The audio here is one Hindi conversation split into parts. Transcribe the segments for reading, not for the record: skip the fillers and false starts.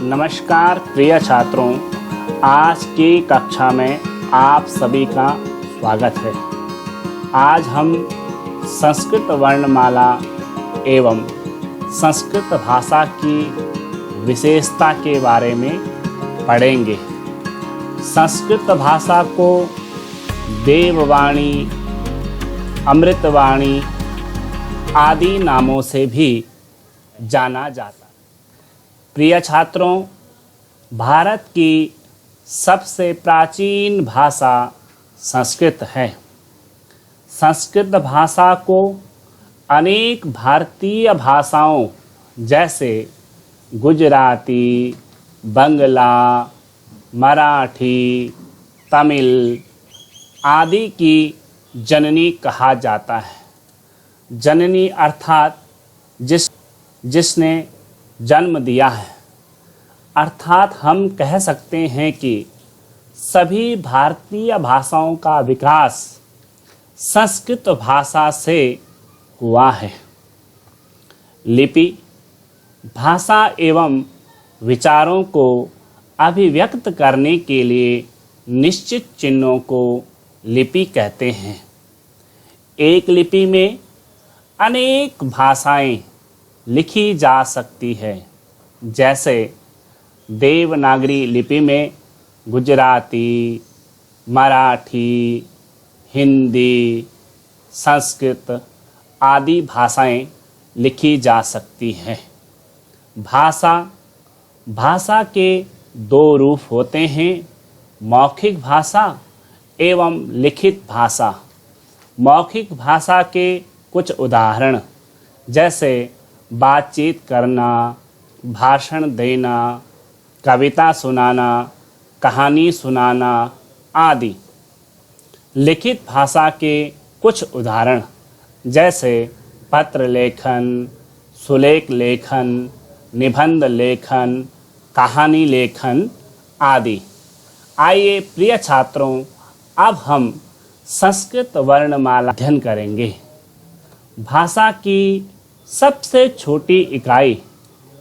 नमस्कार प्रिय छात्रों, आज की कक्षा में आप सभी का स्वागत है। आज हम संस्कृत वर्णमाला एवं संस्कृत भाषा की विशेषता के बारे में पढ़ेंगे। संस्कृत भाषा को देववाणी, अमृतवाणी आदि नामों से भी जाना जाता है। प्रिय छात्रों, भारत की सबसे प्राचीन भाषा संस्कृत है। संस्कृत भाषा को अनेक भारतीय भाषाओं जैसे गुजराती, बंगला, मराठी, तमिल आदि की जननी कहा जाता है। जननी अर्थात जिसने जन्म दिया है, अर्थात हम कह सकते हैं कि सभी भारतीय भाषाओं का विकास संस्कृत भाषा से हुआ है। लिपि भाषा एवं विचारों को अभिव्यक्त करने के लिए निश्चित चिन्हों को लिपि कहते हैं। एक लिपि में अनेक भाषाएं लिखी जा सकती है, जैसे देवनागरी लिपि में गुजराती, मराठी, हिंदी, संस्कृत आदि भाषाएं लिखी जा सकती हैं। भाषा के दो रूप होते हैं, मौखिक भाषा एवं लिखित भाषा। मौखिक भाषा के कुछ उदाहरण जैसे बातचीत करना, भाषण देना, कविता सुनाना, कहानी सुनाना आदि। लिखित भाषा के कुछ उदाहरण जैसे पत्र लेखन, सुलेख लेखन, निबंध लेखन, कहानी लेखन आदि। आइए प्रिय छात्रों, अब हम संस्कृत वर्णमाला अध्ययन करेंगे। भाषा की सबसे छोटी इकाई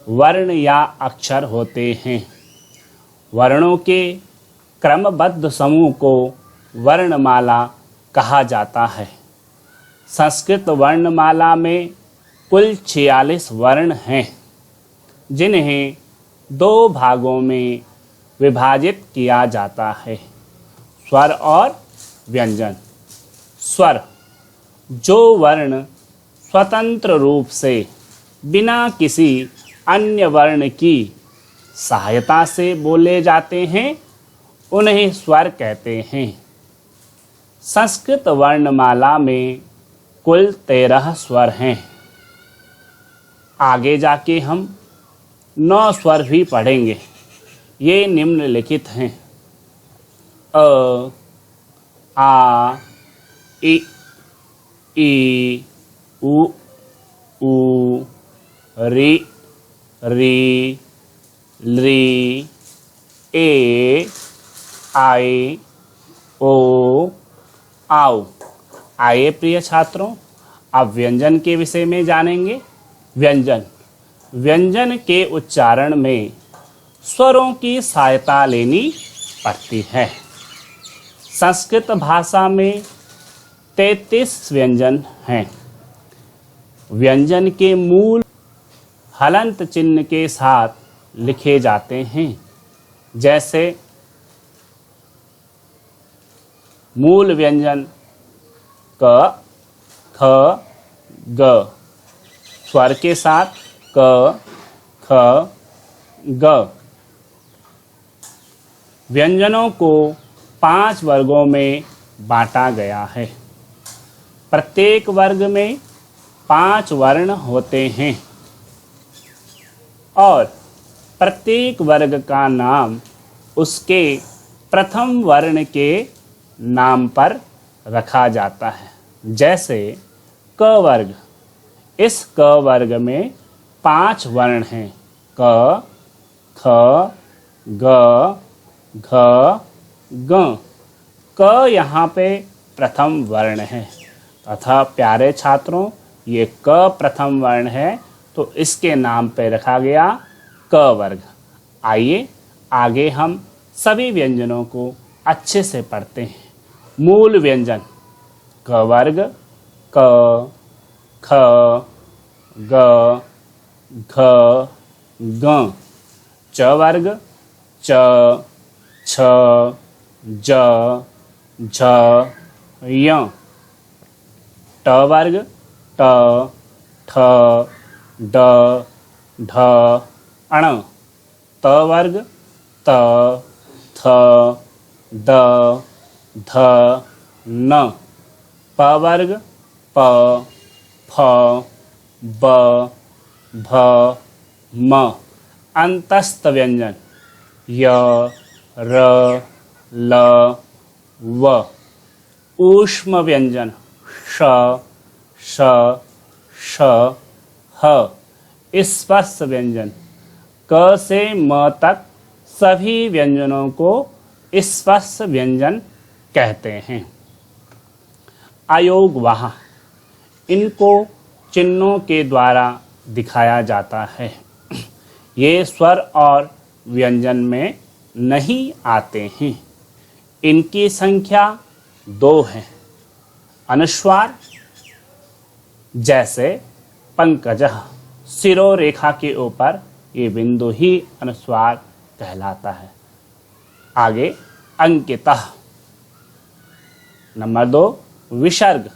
वर्ण या अक्षर होते हैं। वर्णों के क्रमबद्ध समूह को वर्णमाला कहा जाता है। संस्कृत वर्णमाला में कुल 46 वर्ण हैं, जिन्हें दो भागों में विभाजित किया जाता है, स्वर और व्यंजन। स्वर, जो वर्ण स्वतंत्र रूप से बिना किसी अन्य वर्ण की सहायता से बोले जाते हैं, उन्हें स्वर कहते हैं। संस्कृत वर्णमाला में कुल 13 स्वर हैं। आगे जाके हम 9 स्वर भी पढ़ेंगे। ये निम्नलिखित हैं: अ, आ, इ, ई, उ, रि, री, लृ, ए, आई, ओ, आउ। आइए प्रिय छात्रों, अब व्यंजन के विषय में जानेंगे। व्यंजन के उच्चारण में स्वरों की सहायता लेनी पड़ती है। संस्कृत भाषा में 33 व्यंजन हैं। व्यंजन के मूल हलंत चिन्ह के साथ लिखे जाते हैं, जैसे मूल व्यंजन क, ख, ग, स्वर के साथ क, ख, ग। व्यंजनों को 5 वर्गों में बांटा गया है। प्रत्येक वर्ग में 5 वर्ण होते हैं और प्रत्येक वर्ग का नाम उसके प्रथम वर्ण के नाम पर रखा जाता है। जैसे क वर्ग, इस क वर्ग में 5 वर्ण हैं: क, ख, ग, घ, ग। क यहाँ पे प्रथम वर्ण है तथा प्यारे छात्रों, ये क प्रथम वर्ण है तो इसके नाम पे रखा गया क वर्ग। आइए आगे हम सभी व्यंजनों को अच्छे से पढ़ते हैं। मूल व्यंजन क वर्ग क, ख, ग, घ, ङ, च वर्ग च, छ, ज, झ, य, ट वर्ग ट, ठ, ड, ढ, अण, त वर्ग त, थ, द, ध, न, प वर्ग प, फ, ब, भ, म। अंतस्थ व्यंजन य, र, ल, व। ऊष्म व्यंजन श, श, श, ह। स्पर्श व्यंजन क से म तक सभी व्यंजनों को स्पर्श व्यंजन कहते हैं। अयोगवाह इनको चिन्हों के द्वारा दिखाया जाता है। ये स्वर और व्यंजन में नहीं आते हैं। इनकी संख्या 2 है। अनुस्वार जैसे पंकजः शिरोरेखा के ऊपर ये बिंदु ही अनुस्वार कहलाता है। आगे अंकितः। नंबर 2 विसर्ग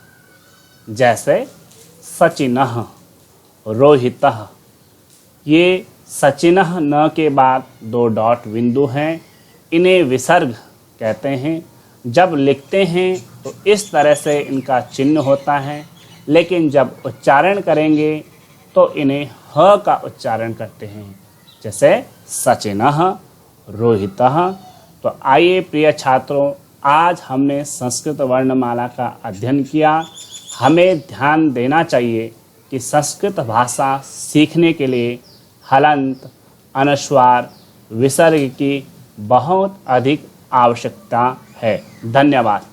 जैसे सचिनः, रोहितः। ये सचिनः न के बाद 2 डॉट बिंदु हैं, इन्हें विसर्ग कहते हैं। जब लिखते हैं तो इस तरह से इनका चिन्ह होता है, लेकिन जब उच्चारण करेंगे तो इन्हें ह का उच्चारण करते हैं, जैसे सचिनः, रोहितः। तो आइए प्रिय छात्रों, आज हमने संस्कृत वर्णमाला का अध्ययन किया। हमें ध्यान देना चाहिए कि संस्कृत भाषा सीखने के लिए हलंत, अनुस्वार, विसर्ग की बहुत अधिक आवश्यकता है। धन्यवाद।